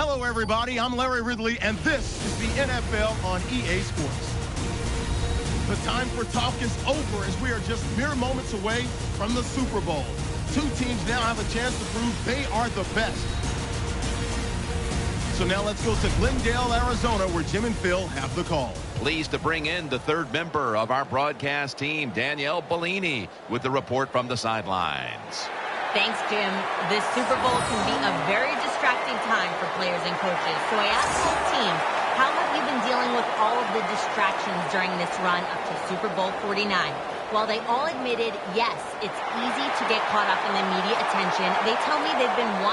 Hello, everybody. I'm Larry Ridley, and this is the NFL on EA Sports. The time for talk is over as we are just mere moments away from the Super Bowl. Two teams now have a chance to prove they are the best. So now let's go to Glendale, Arizona, where Jim and Phil have the call. Pleased to bring in the third member of our broadcast team, Danielle Bellini, with the report from the sidelines. Thanks, Jim. This Super Bowl can be a very distracting time for players and coaches. So I asked both teams, how have you been dealing with all of the distractions during this run up to Super Bowl 49? While they all admitted, yes, it's easy to get caught up in the media attention, they tell me they've been 100%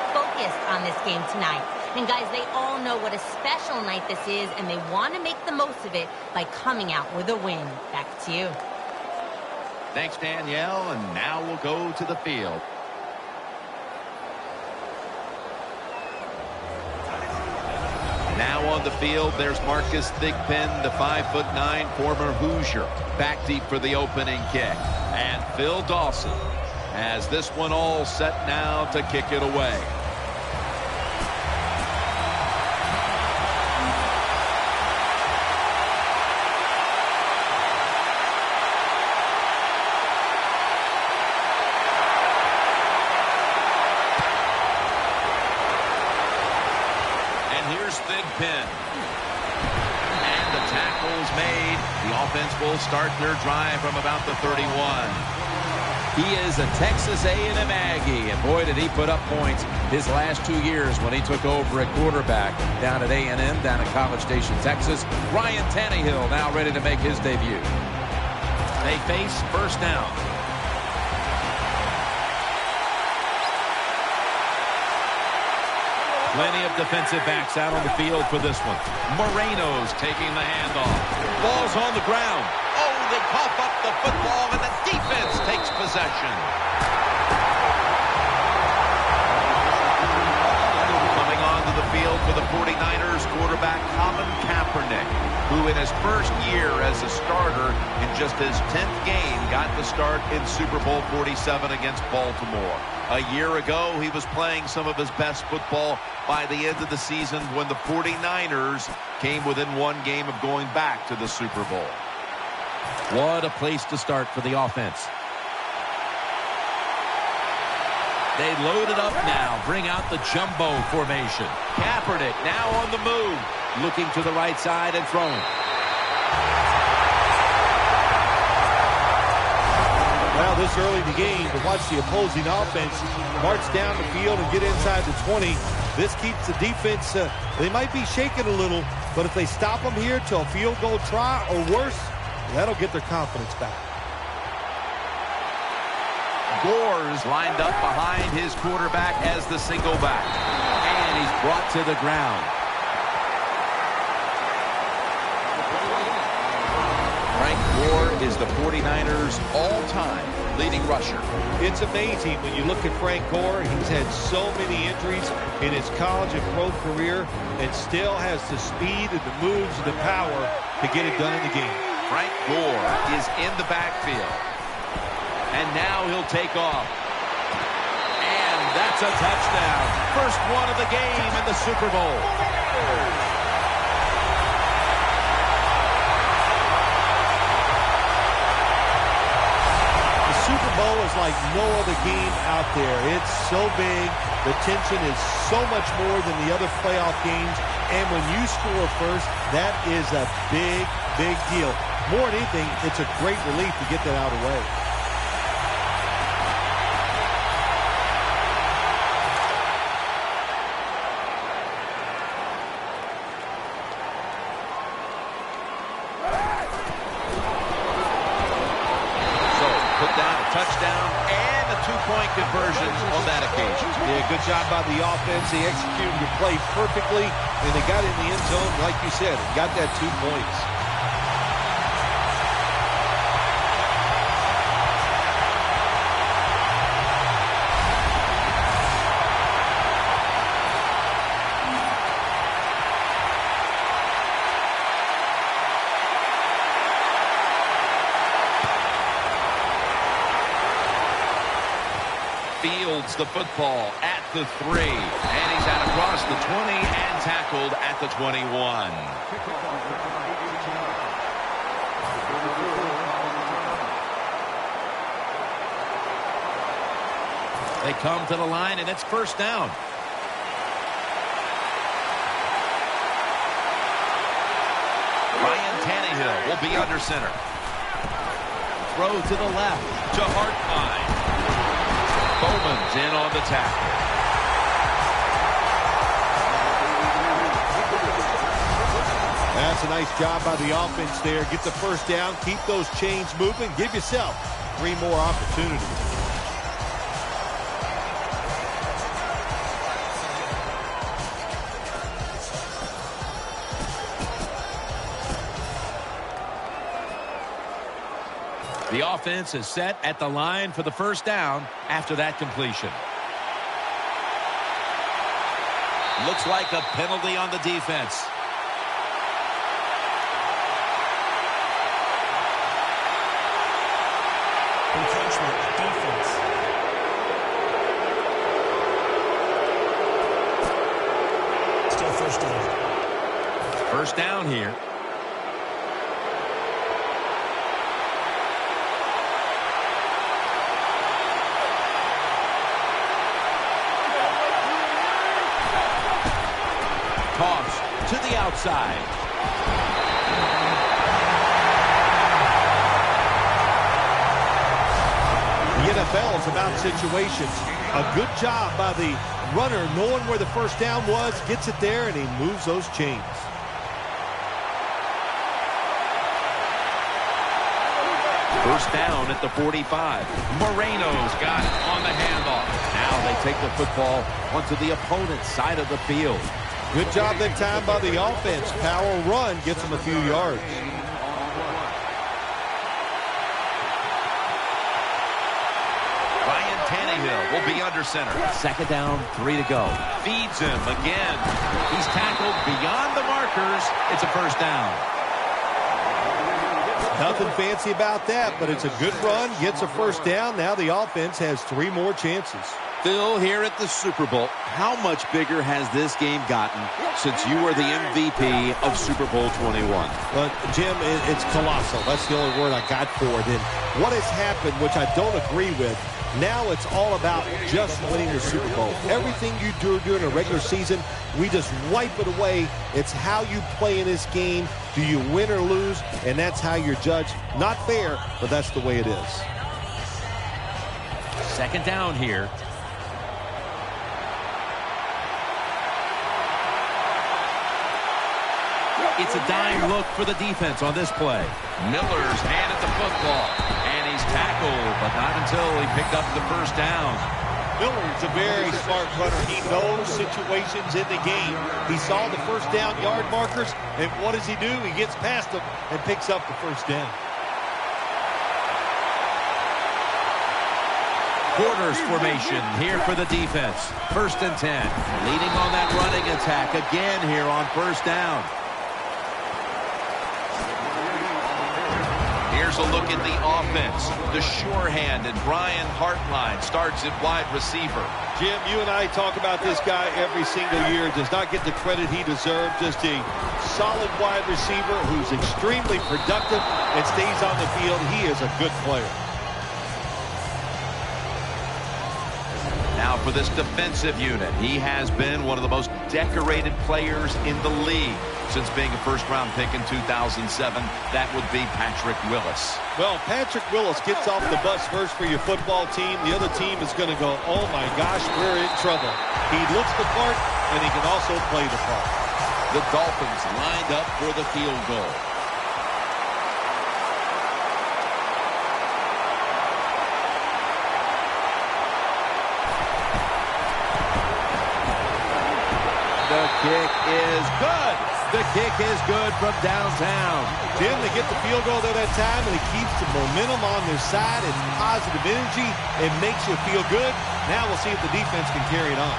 focused on this game tonight. And guys, they all know what a special night this is, and they want to make the most of it by coming out with a win. Back to you. Thanks, Danielle, and now we'll go to the field. Now on the field, there's Marcus Thigpen, the 5'9" former Hoosier, back deep for the opening kick. And Phil Dawson has this one all set now to kick it away. Thigpen. And the tackle's made. The offense will start their drive from about the 31. He is a Texas A&M Aggie, and boy, did he put up points his last 2 years when he took over at quarterback down at A&M, down at College Station, Texas. Ryan Tannehill now ready to make his debut. They face first down. Plenty of defensive backs out on the field for this one. Moreno's taking the handoff. Ball's on the ground. Oh, they cough up the football, and the defense takes possession. Coming onto the field for the 49ers, quarterback Colin Kaepernick, who in his first year as a starter in just his 10th game got the start in Super Bowl 47 against Baltimore. A year ago, he was playing some of his best football by the end of the season when the 49ers came within one game of going back to the Super Bowl. What a place to start for the offense. They load it up now, bring out the jumbo formation. Kaepernick now on the move, looking to the right side and throwing. Well, this early in the game, to watch the opposing offense march down the field and get inside the 20, this keeps the defense, they might be shaking a little, but if they stop them here to a field goal try or worse, that'll get their confidence back. Gore's lined up behind his quarterback as the single back. And he's brought to the ground. Frank Gore is the 49ers' all-time leading rusher. It's amazing when you look at Frank Gore. He's had so many injuries in his college and pro career and still has the speed and the moves and the power to get it done in the game. Frank Gore is in the backfield. And now he'll take off. And that's a touchdown. First one of the game in the Super Bowl. The Super Bowl is like no other game out there. It's so big. The tension is so much more than the other playoff games. And when you score first, that is a big, big deal. More than anything, it's a great relief to get that out of the way. Touchdown and a two-point conversion on that occasion. Yeah, good job by the offense. They executed the play perfectly, and they got in the end zone, like you said, and got that 2 points. Fields the football at the 3. And he's out across the 20 and tackled at the 21. They come to the line, and it's first down. Ryan Tannehill will be under center. Throw to the left To Hartline. Bowman's in on the tackle. That's a nice job by the offense there. Get the first down, keep those chains moving, give yourself 3 more opportunities. The offense is set at the line for the first down after that completion. Looks like a penalty on the defense. Encroachment, defense. Still first down. First down here. Toss to the outside. The NFL is about situations. A good job by the runner knowing where the first down was, gets it there, and he moves those chains. First down at the 45. Moreno's got it on the handoff. Now they take the football onto the opponent's side of the field. Good job that time by the offense. Power run gets them a few yards. Ryan Tannehill will be under center. Second down, 3 to go. Feeds him again. He's tackled beyond the markers. It's a first down. Nothing fancy about that, but it's a good run. Gets a first down. Now the offense has 3 more chances. Phil, here at the Super Bowl, how much bigger has this game gotten since you were the MVP of Super Bowl 21? But, Jim, it's colossal. That's the only word I got for it. And what has happened, which I don't agree with, now it's all about just winning the Super Bowl. Everything you do during a regular season, we just wipe it away. It's how you play in this game. Do you win or lose? And that's how you're judged. Not fair, but that's the way it is. Second down here. It's a dime look for the defense on this play. Miller's handed the football, and he's tackled, but not until he picked up the first down. Miller's a very smart runner. He knows situations in the game. He saw the first down yard markers, and what does he do? He gets past them and picks up the first down. Quarters formation here for the defense. First and 10. Leading on that running attack again here on first down. Here's a look at the offense. The sure-handed Brian Hartline starts at wide receiver. Jim, you and I talk about this guy every single year. Does not get the credit he deserves. Just a solid wide receiver who's extremely productive and stays on the field. He is a good player. Now for this defensive unit, he has been one of the most decorated players in the league since being a first-round pick in 2007. That would be Patrick Willis. Well, Patrick Willis gets off the bus first for your football team. The other team is going to go, oh my gosh, we're in trouble. He looks the part, and he can also play the part. The Dolphins lined up for the field goal. The kick is good. The kick is good from downtown. Jim, they get the field goal there that time, and it keeps the momentum on their side. It's positive energy. It makes you feel good. Now we'll see if the defense can carry it on.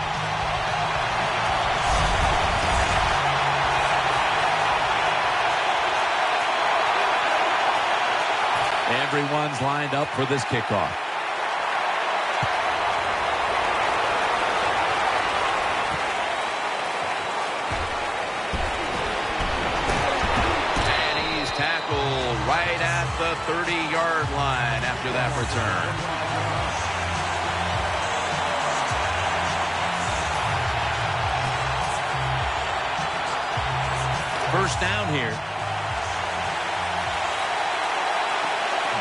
Everyone's lined up for this kickoff. the 30-yard line after that return. First down here.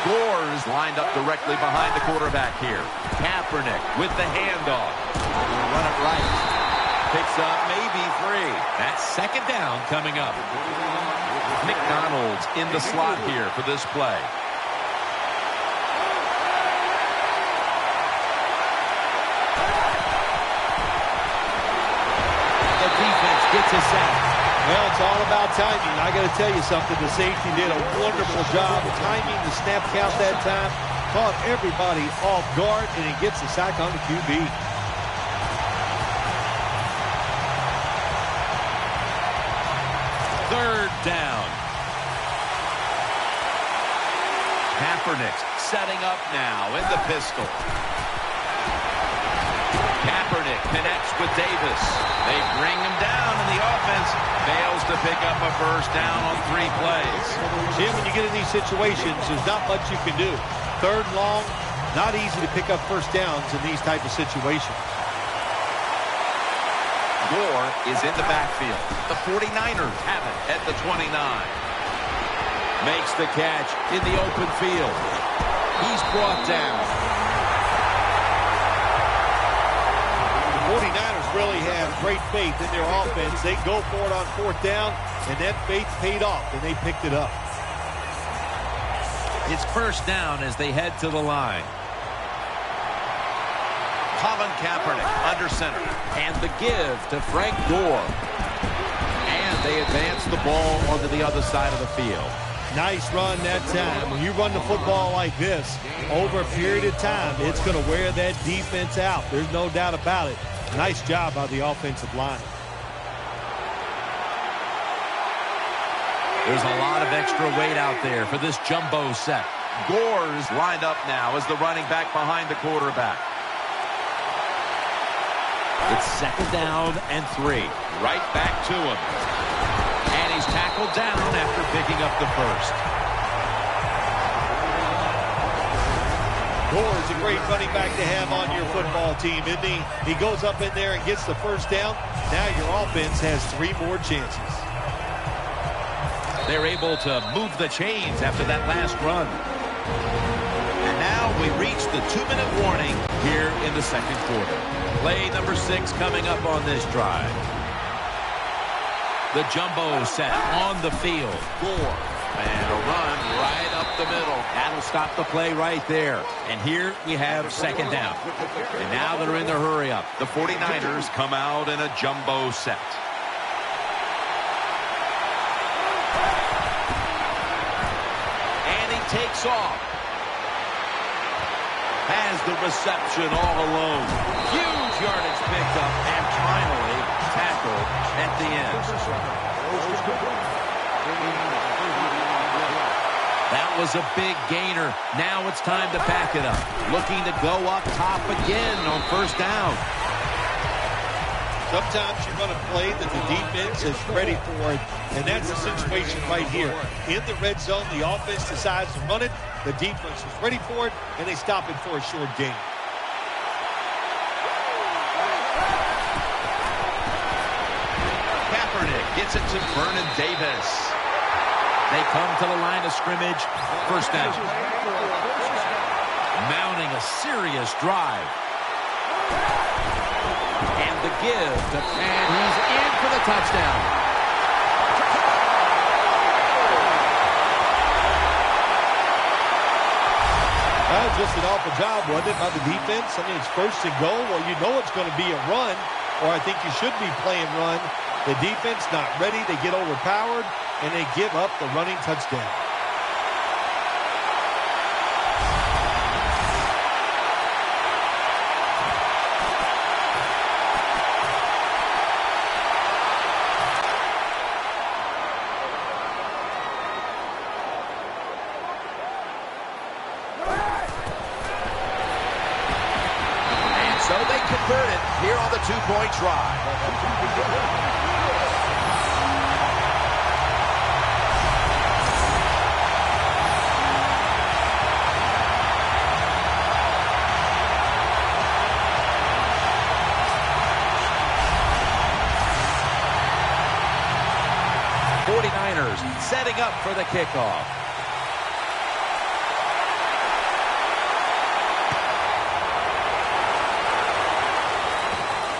Gore's lined up directly behind the quarterback here. Kaepernick with the handoff. Run it right. Picks up maybe 3. That's second down coming up. McDonald's in the slot here for this play. The defense gets a sack. Well, it's all about timing. I got to tell you something. The safety did a wonderful job timing the snap count that time. Caught everybody off guard, and he gets the sack on the QB. Third down. Kaepernick setting up now in the pistol. Kaepernick connects with Davis. They bring him down, and the offense fails to pick up a first down on 3 plays. Jim, when you get in these situations, there's not much you can do. Third and long, not easy to pick up first downs in these type of situations. Gore is in the backfield. The 49ers have it at the 29. Makes the catch in the open field. He's brought down. The 49ers really have great faith in their offense. They go for it on 4th down, and that faith paid off, and they picked it up. It's first down as they head to the line. Colin Kaepernick under center. And the give to Frank Gore. And they advance the ball onto the other side of the field. Nice run that time. When you run the football like this, over a period of time, it's going to wear that defense out. There's no doubt about it. Nice job by the offensive line. There's a lot of extra weight out there for this jumbo set. Gore's lined up now as the running back behind the quarterback. It's second down and 3. Right back to him. And he's tackled down after picking up the first. Gore's a great running back to have on your football team, isn't he? He goes up in there and gets the first down. Now your offense has 3 more chances. They're able to move the chains after that last run. And now we reach the 2-minute warning here in the second quarter. Play number 6 coming up on this drive. The jumbo set on the field. Gore. And a run right up the middle. That'll stop the play right there. And here we have second down. And now they're in the hurry up. The 49ers come out in a jumbo set. And he takes off. Has the reception all alone. Huge yardage picked up and finally tackled at the end. That was a big gainer. Now it's time to pack it up. Looking to go up top again on first down. Sometimes you run a play that the defense is ready for it, and that's the situation right here. In the red zone, the offense decides to run it, the defense is ready for it, and they stop it for a short gain. Kaepernick gets it to Vernon Davis. They come to the line of scrimmage. First down. Mounting a serious drive. And the give. And he's in for the touchdown. That was just an awful job, wasn't it, by the defense? I mean, it's first and goal. Well, you know it's going to be a run, or I think you should be playing run. The defense not ready. They get overpowered, and they give up the running touchdown. So they convert it here on the 2-point try. setting up for the kickoff.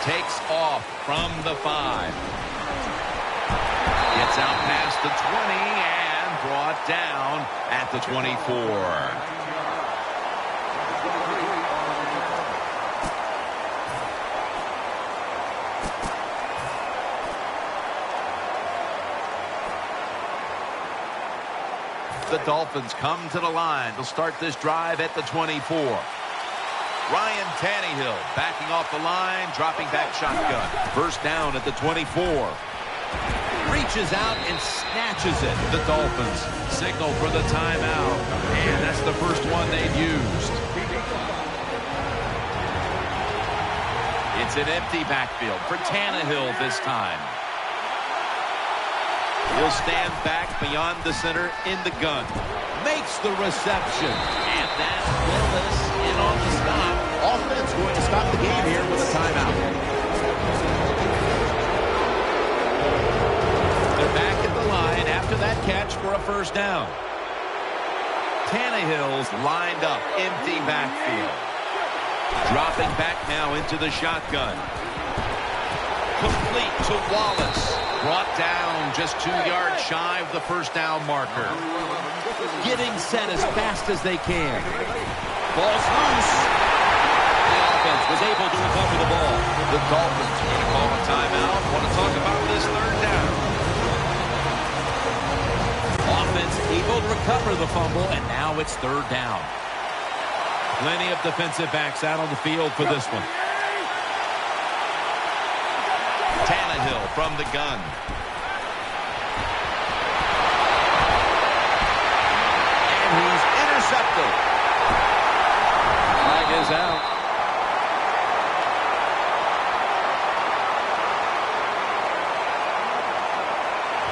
Takes off from the 5. Gets out past the 20 and brought down at the 24. The Dolphins come to the line to start this drive at the 24. Ryan Tannehill backing off the line, dropping back shotgun. First down at the 24. Reaches out and snatches it. The Dolphins signal for the timeout, and that's the first one they've used. It's an empty backfield for Tannehill this time. He'll stand back beyond the center in the gun. Makes the reception. And that's Willis in on the stop. Offense going to stop the game here with a timeout. They're back at the line after that catch for a first down. Tannehill's lined up. Empty backfield. Dropping back now into the shotgun. Complete to Wallace. Brought down just 2 yards shy of the first down marker. Getting set as fast as they can. Ball's loose. The offense was able to recover the ball. The Dolphins going to call a timeout. Want to talk about this third down. Offense able to recover the fumble, and now it's third down. Plenty of defensive backs out on the field for this one. Tannehill from the gun. And he's intercepted. Flag is out.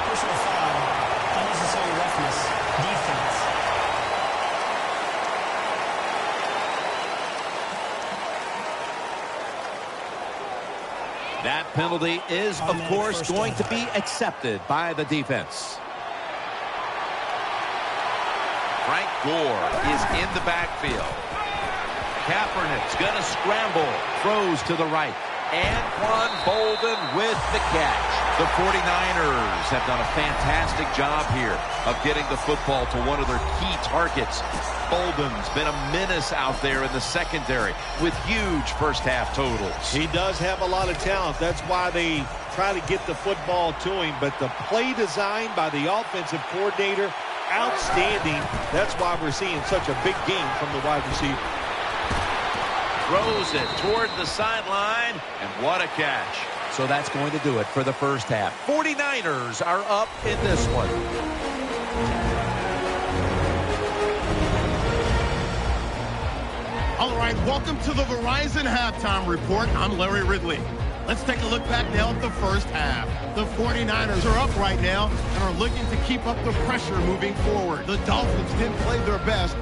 Personal foul. Unnecessary roughness. Defense. That penalty is, of course, going to be accepted by the defense. Frank Gore is in the backfield. Kaepernick's going to scramble. Throws to the right. Anquan Bolden with the catch. The 49ers have done a fantastic job here of getting the football to one of their key targets. Bolden's been a menace out there in the secondary with huge first-half totals. He does have a lot of talent. That's why they try to get the football to him. But the play design by the offensive coordinator, outstanding. That's why we're seeing such a big game from the wide receiver. Throws it toward the sideline, and what a catch. So that's going to do it for the first half. 49ers are up in this one. All right, welcome to the Verizon Halftime Report. I'm Larry Ridley. Let's take a look back now at the first half. The 49ers are up right now and are looking to keep up the pressure moving forward. The Dolphins didn't play their best.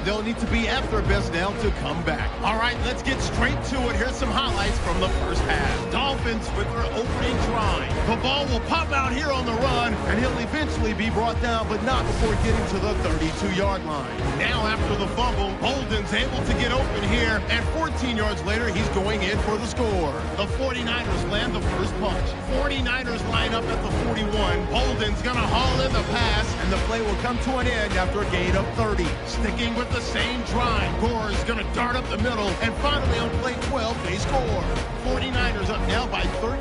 They'll need to be at their best now to come back. All right, let's get straight to it. Here's some highlights from the first half. Dolphins with their opening drive. The ball will pop out here on the run, and he'll eventually be brought down, but not before getting to the 32-yard line. Now, after the fumble, Bolden's able to get open here, and 14 yards later, he's going in for the score. The 49ers land the first punch. 49ers line up at the 41. Bolden's going to haul in the pass, and the play will come to an end after a gain of 30. Sticking with the same drive, Gore is going to dart up the middle, and finally on play 12, they score. 49ers up now by 13.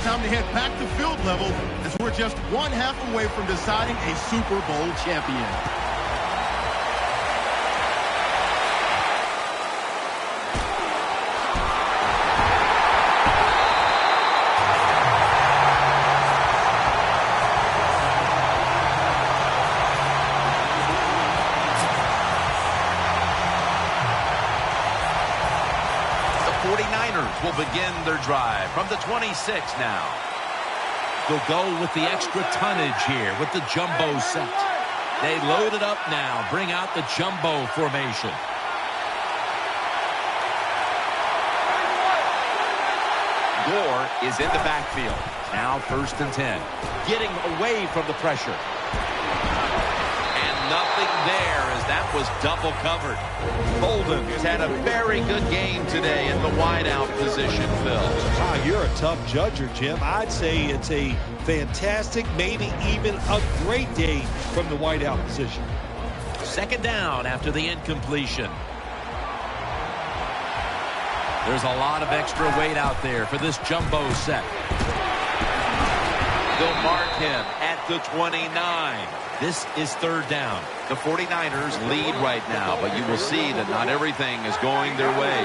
Time to head back to field level as we're just one half away from deciding a Super Bowl champion. The 49ers will begin their drive from the 26 now. They'll go with the extra tonnage here with the jumbo set. They load it up now. Bring out the jumbo formation. Gore is in the backfield. Now 1st and 10. Getting away from the pressure. And nothing there as that was double covered. Bolden's had a very good game today in the wideout position, Phil. Wow, you're a tough judger, Jim. I'd say it's a fantastic, maybe even a great day from the wideout position. 2nd down after the incompletion. There's a lot of extra weight out there for this jumbo set. They'll mark him at the 29. This is 3rd down. The 49ers lead right now, but you will see that not everything is going their way.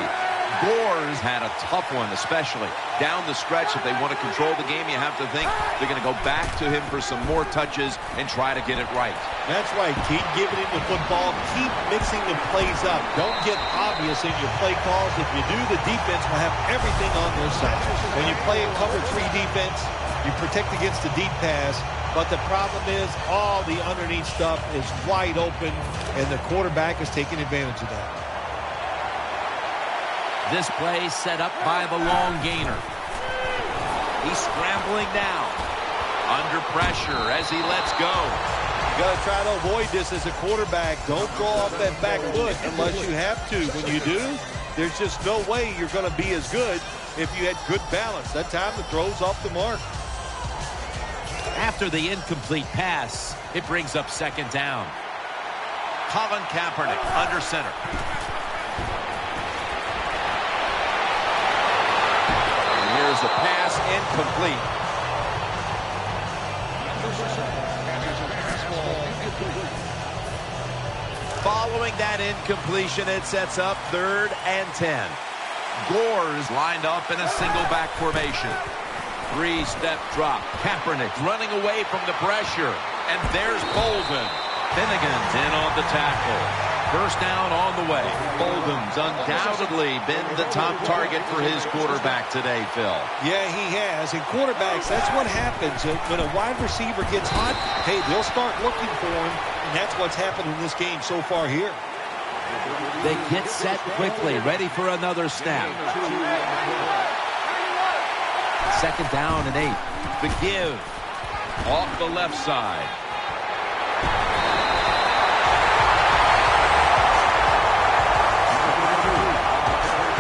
Gore's had a tough one, especially down the stretch. If they want to control the game, you have to think they're going to go back to him for some more touches and try to get it right. That's right. Keep giving him the football. Keep mixing the plays up. Don't get obvious in your play calls. If you do, the defense will have everything on their side. When you play a cover 3 defense, you protect against the deep pass. But the problem is all the underneath stuff is wide open, and the quarterback is taking advantage of that. This play set up by the long gainer. He's scrambling now. Under pressure as he lets go. You got to try to avoid this as a quarterback. Don't throw off that back foot unless you have to. When you do, there's just no way you're going to be as good if you had good balance. That time the throw's off the mark. After the incomplete pass, it brings up 2nd down. Colin Kaepernick under center. And here's a pass incomplete. Following that incompletion, it sets up 3rd and 10. Gore's lined up in a single back formation. 3-step drop. Kaepernick running away from the pressure. And there's Bolden. Finnegan's in on the tackle. 1st down on the way. Bolden's undoubtedly been the top target for his quarterback today, Phil. Yeah, he has. And quarterbacks, that's what happens. When a wide receiver gets hot, hey, they'll start looking for him. And that's what's happened in this game so far here. They get set quickly, ready for another snap. 2nd down and 8. The give off the left side.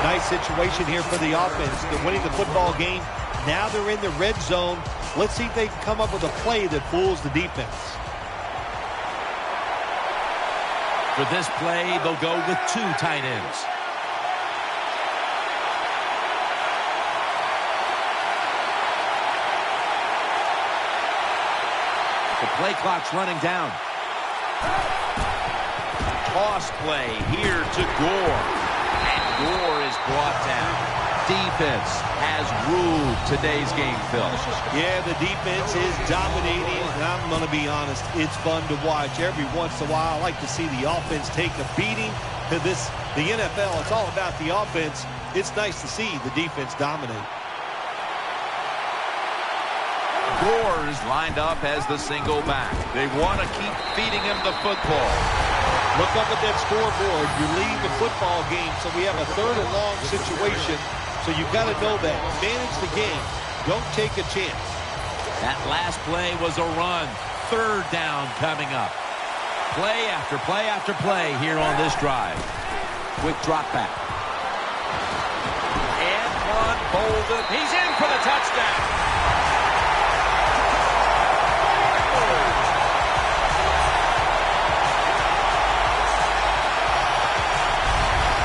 Nice situation here for the offense. They're winning the football game. Now they're in the red zone. Let's see if they can come up with a play that fools the defense. For this play, they'll go with 2 tight ends. The play clock's running down. Toss play here to Gore. And Gore is brought down. Defense has ruled today's game, Phil. Yeah, the defense is dominating, and I'm going to be honest, it's fun to watch. Every once in a while, I like to see the offense take a beating. The NFL, it's all about the offense. It's nice to see the defense dominate. Gore's lined up as the single back. They want to keep feeding him the football. Look up at that scoreboard. You're leading the football game, so we have a 3rd and long situation. So you've got to know that. Manage the game. Don't take a chance. That last play was a run. 3rd down coming up. Play after play after play here on this drive. Quick drop back. And one Bolden. He's in for the touchdown.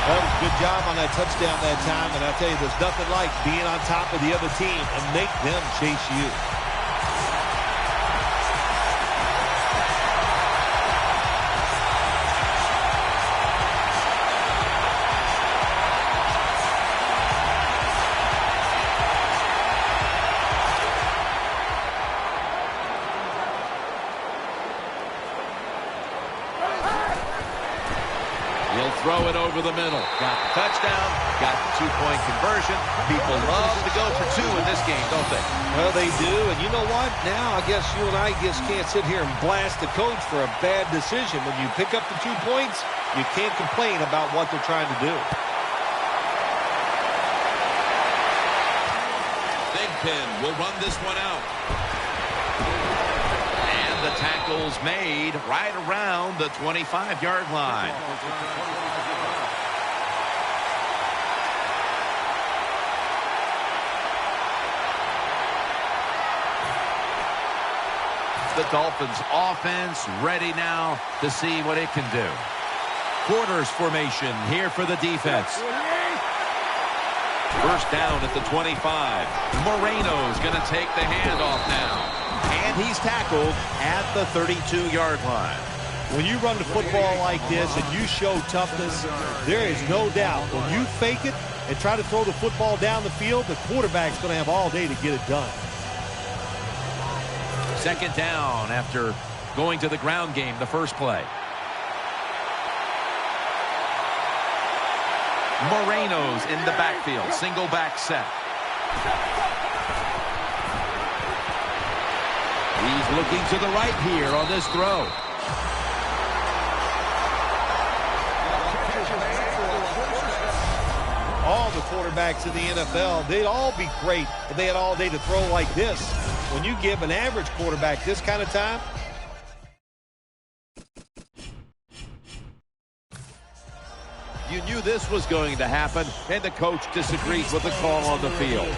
That was a good job on that touchdown that time, and I tell you, there's nothing like being on top of the other team and make them chase you. He'll throw it over the middle. Got the touchdown, got the two-point conversion. People love to go for two in this game, don't they? Well, they do, and you know what? Now I guess you and I just can't sit here and blast the coach for a bad decision. When you pick up the 2 points, you can't complain about what they're trying to do. Big Pin will run this one out. And the tackle's made right around the 25-yard line. The Dolphins offense ready now to see what it can do. Quarters formation here for the defense. First down at the 25. Moreno's going to take the handoff now. And he's tackled at the 32-yard line. When you run the football like this and you show toughness, there is no doubt when you fake it and try to throw the football down the field, the quarterback's going to have all day to get it done. Second down after going to the ground game the first play. Moreno's in the backfield. Single back set. He's looking to the right here on this throw. All the quarterbacks in the NFL, they'd all be great if they had all day to throw like this. When you give an average quarterback this kind of time, you knew this was going to happen, and the coach disagrees with the call on the field.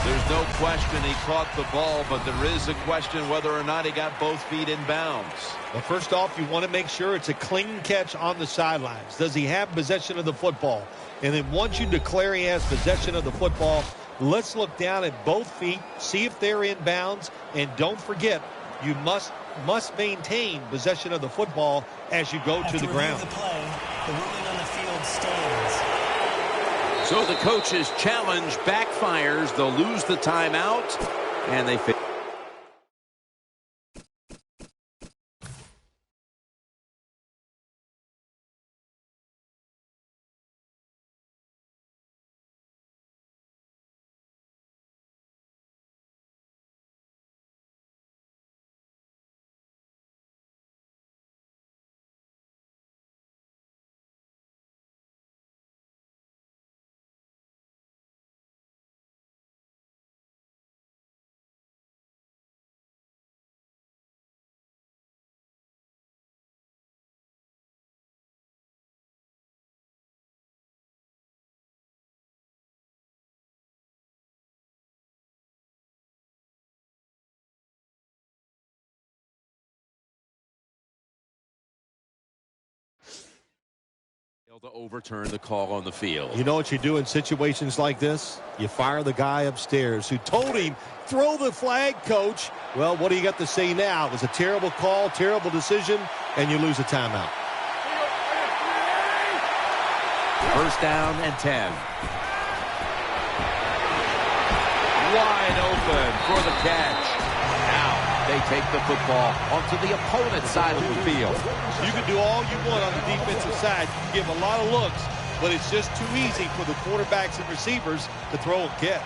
There's no question he caught the ball, but there is a question whether or not he got both feet in bounds. well, first off, you want to make sure it's a clean catch on the sidelines. Does he have possession of the football? And then once you declare he has possession of the football, let's look down at both feet, see if they're in bounds, and don't forget, you must maintain possession of the football as you go to the ground. The play, the ruling on the field stands. So the coach's challenge backfires. They'll lose the timeout, and they fit. To overturn the call on the field. You know what you do in situations like this? You fire the guy upstairs who told him, throw the flag, coach. Well, what do you got to say now? It was a terrible call, terrible decision, and you lose a timeout. First down and 10. Wide open for the catch. Now they take the football onto the opponent's side of the field. You can do all you want on the defensive side. You can give a lot of looks, but it's just too easy for the quarterbacks and receivers to throw and catch.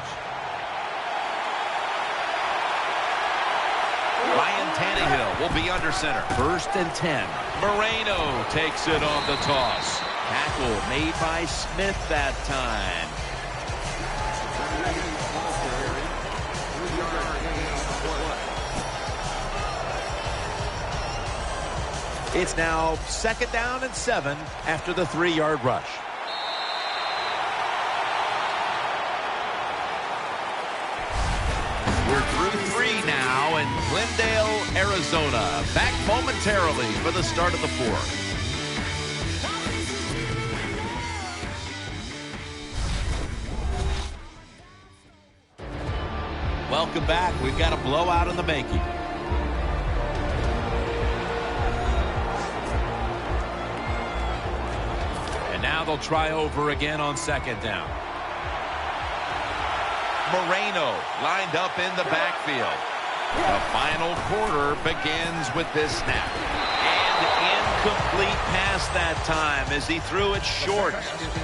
Ryan Tannehill will be under center. First and 10. Moreno takes it on the toss. Tackle made by Smith that time. It's now second down and 7 after the 3-yard rush. We're through 3 now in Glendale, Arizona. Back momentarily for the start of the 4th. Welcome back. We've got a blowout in the making. And now they'll try over again on second down. Moreno lined up in the backfield. The final quarter begins with this snap. And Incomplete pass that time as he threw it short.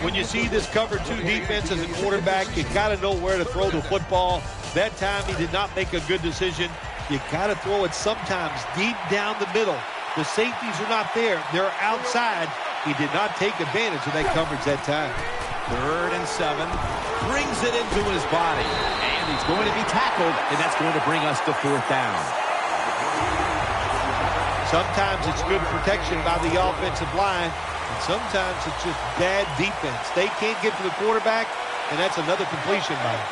When you see this cover 2 defense as a quarterback, you got to know where to throw the football. That time he did not make a good decision. You got to throw it sometimes deep down the middle. The safeties are not there. They're outside. He did not take advantage of that coverage that time. 3rd and 7. Brings it into his body. And he's going to be tackled, and that's going to bring us to 4th down. Sometimes it's good protection by the offensive line, and sometimes it's just bad defense. They can't get to the quarterback, and that's another completion by him.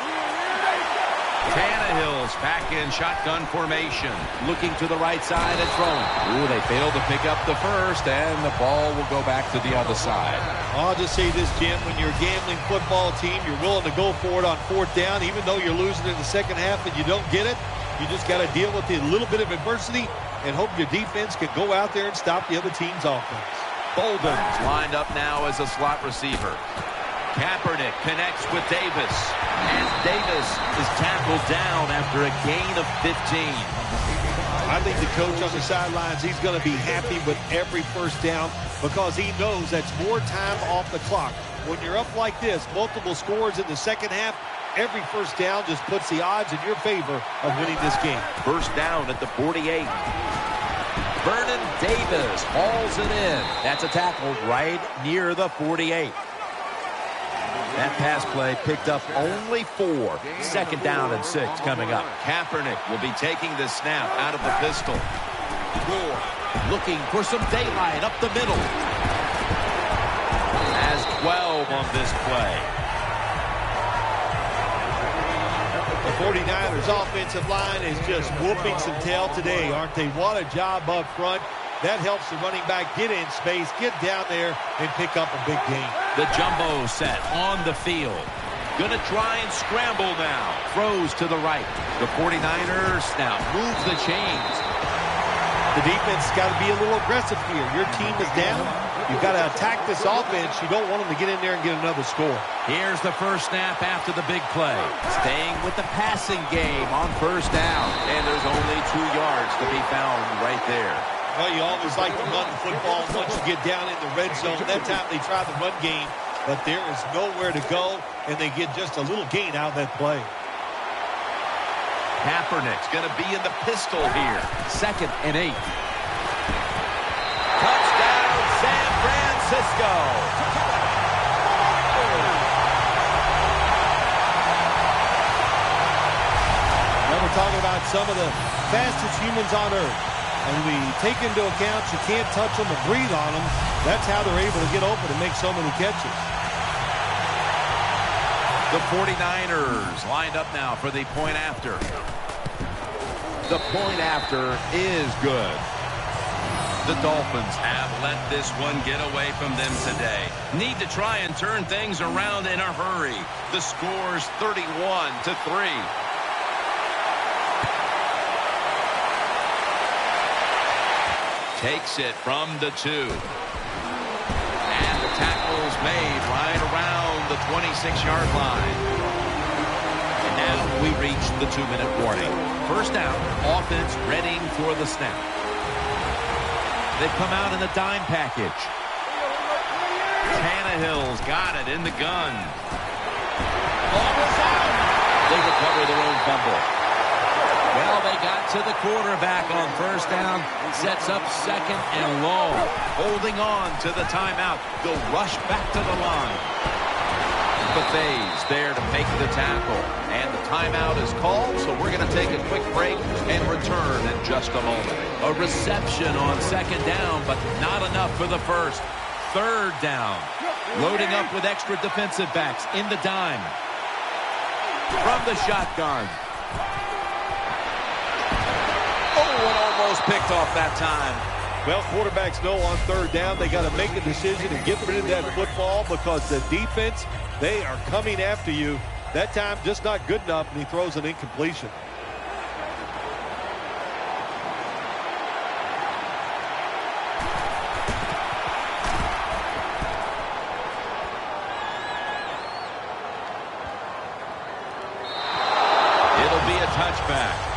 Tannehill's back in shotgun formation. Looking to the right side and throwing. Ooh, they failed to pick up the first, and the ball will go back to the other side. I'll just say this, Jim. When you're a gambling football team, you're willing to go for it on 4th down, even though you're losing in the second half and you don't get it. You just got to deal with a little bit of adversity and hope your defense can go out there and stop the other team's offense. Bolden's lined up now as a slot receiver. Kaepernick connects with Davis. And Davis is tackled down after a gain of 15. I think the coach on the sidelines, he's going to be happy with every first down because he knows that's more time off the clock. When you're up like this, multiple scores in the second half, every first down just puts the odds in your favor of winning this game. First down at the 48. Vernon Davis hauls it in. That's a tackle right near the 48. That pass play picked up only 4. 2nd down and 6 coming up. Kaepernick will be taking the snap out of the pistol. Moore looking for some daylight up the middle. Has 12 on this play. The 49ers offensive line is just whooping some tail today, aren't they? What a job up front. That helps the running back get in space, get down there, and pick up a big gain. The jumbo set on the field. Gonna try and scramble now. Throws to the right. The 49ers now move the chains. The defense has got to be a little aggressive here. Your team is down. You've got to attack this offense. You don't want them to get in there and get another score. Here's the first snap after the big play. Staying with the passing game on first down. And there's only 2 yards to be found right there. Well, you always like to run the football once you get down in the red zone. That time they tried the run game, but there is nowhere to go, and they get just a little gain out of that play. Kaepernick's going to be in the pistol here. 2nd and 8. Touchdown, San Francisco. Now we're talking about some of the fastest humans on earth. And we take into account you can't touch them or breathe on them. That's how they're able to get open and make so many catches. The 49ers lined up now for the point after. The point after is good. The Dolphins have let this one get away from them today. Need to try and turn things around in a hurry. The score's 31-3. Takes it from the 2. And the tackle's made right around the 26-yard line. And now we reach the 2-minute warning. First down, offense readying for the snap. They come out in the dime package. Tannehill's got it in the gun. Ball is out. They recover their own fumble. Well, they got to the quarterback on first down. Sets up 2nd and long. Holding on to the timeout. They'll rush back to the line. Buffet's there to make the tackle. And the timeout is called, so we're going to take a quick break and return in just a moment. A reception on 2nd down, but not enough for the first. 3rd down. Loading up with extra defensive backs in the dime. From the shotgun. Oh, and almost picked off that time. Well, quarterbacks know on 3rd down they got to make a decision and get rid of that football because the defense, they are coming after you. That time just not good enough, and he throws an incompletion. It'll be a touchback.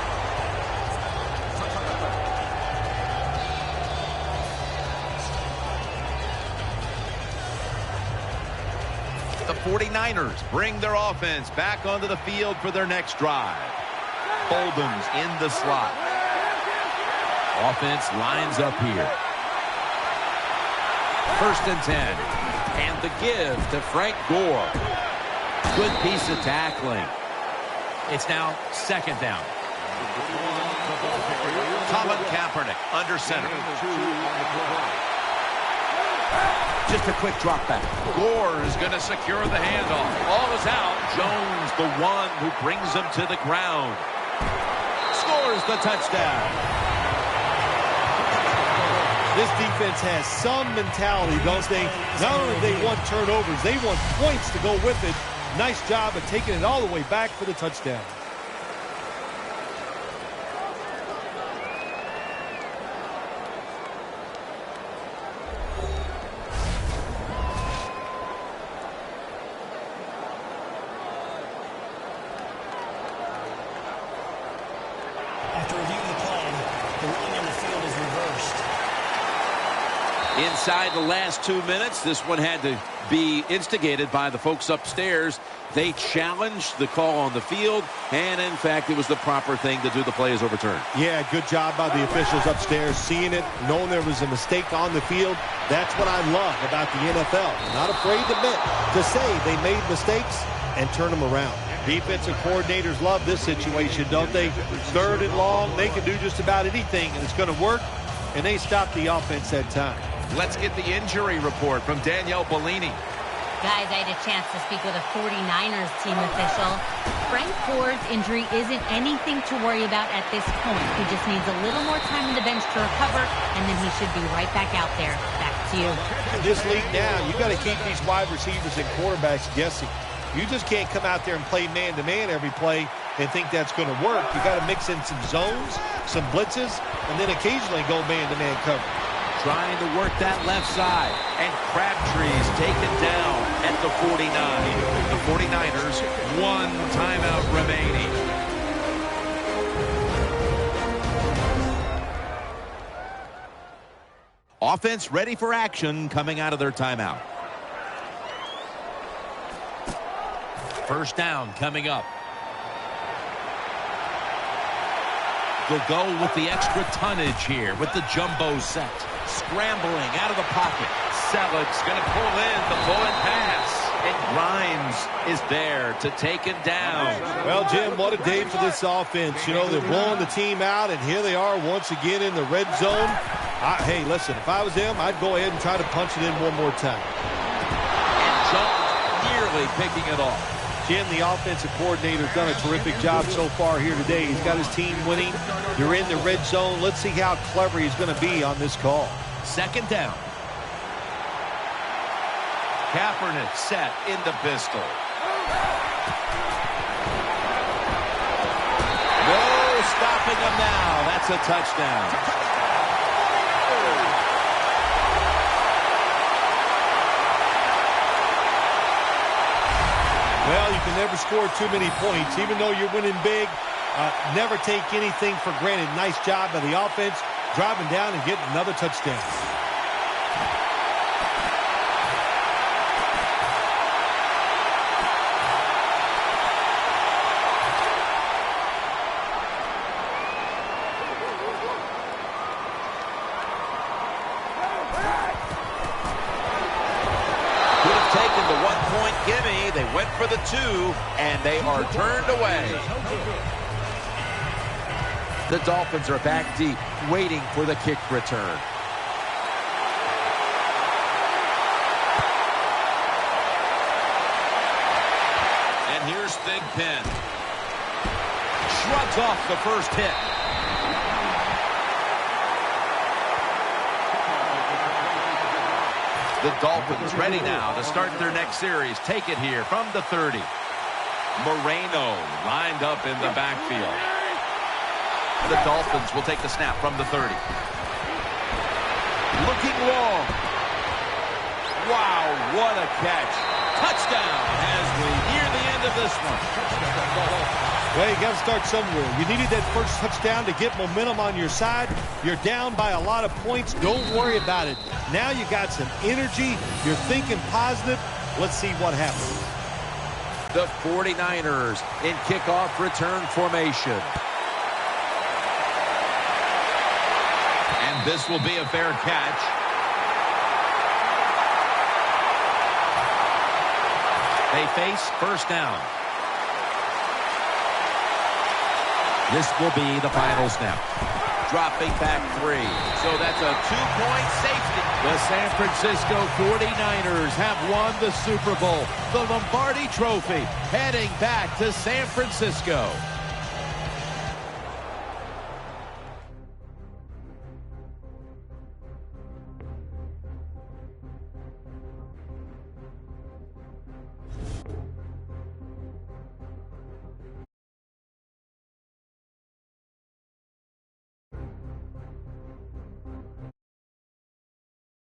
The 49ers bring their offense back onto the field for their next drive. Bolden's in the slot. Offense lines up here. 1st and 10. And the give to Frank Gore. Good piece of tackling. It's now 2nd down. Colin Kaepernick under center. Just a quick drop back. Gore is going to secure the handoff. Ball is out. Jones, the one who brings him to the ground. Scores the touchdown. This defense has some mentality, don't they? Not only do they want turnovers, they want points to go with it. Nice job of taking it all the way back for the touchdown. After reviewing the play, the ruling on the field is reversed. Inside the last 2 minutes, this one had to be instigated by the folks upstairs. They challenged the call on the field, and in fact, it was the proper thing to do. The play is overturned. Yeah, good job by the officials upstairs, seeing it, knowing there was a mistake on the field. That's what I love about the NFL. Not afraid to admit, to say they made mistakes and turn them around. Defensive coordinators love this situation, don't they? 3rd and long, they can do just about anything, and it's going to work, and they stop the offense that time. Let's get the injury report from Danielle Bellini. Guys, I had a chance to speak with a 49ers team official. Frank Gore's injury isn't anything to worry about at this point. He just needs a little more time on the bench to recover, and then he should be right back out there. Back to you. In this league now, you got to keep these wide receivers and quarterbacks guessing. You just can't come out there and play man-to-man every play and think that's going to work. You got to mix in some zones, some blitzes, and then occasionally go man-to-man cover. Trying to work that left side. And Crabtree's taken down at the 49. The 49ers, 1 timeout remaining. Offense ready for action coming out of their timeout. 1st down coming up. They'll go with the extra tonnage here with the jumbo set. Scrambling out of the pocket. Selig's going to pull in the bullet pass. And Grimes is there to take him down. Well, Jim, what a day for this offense. You know, they're blowing the team out, and here they are once again in the red zone. Hey, listen, if I was them, I'd go ahead and try to punch it in one more time. And Jones nearly picking it off. Jim, the offensive coordinator's done a terrific job so far here today. He's got his team winning. You're in the red zone. Let's see how clever he's going to be on this call. 2nd down. Kaepernick set into pistol. No stopping him now. That's a touchdown. Well, you can never score too many points. Even though you're winning big, never take anything for granted. Nice job by the offense, driving down and getting another touchdown. Gimme. They went for the 2, and they are turned away. The Dolphins are back deep, waiting for the kick return. And here's Big Pen. Shrugs off the first hit. The Dolphins ready now to start their next series. Take it here from the 30. Moreno lined up in the backfield. The Dolphins will take the snap from the 30. Looking long. Wow, what a catch. Touchdown as we near the end of this one. Well, you got to start somewhere. You needed that first touchdown to get momentum on your side. You're down by a lot of points. Don't worry about it. Now you got some energy. You're thinking positive. Let's see what happens. The 49ers in kickoff return formation. And this will be a fair catch. They face first down. This will be the final snap. Dropping back 3. So that's a 2-point safety. The San Francisco 49ers have won the Super Bowl. The Lombardi Trophy heading back to San Francisco.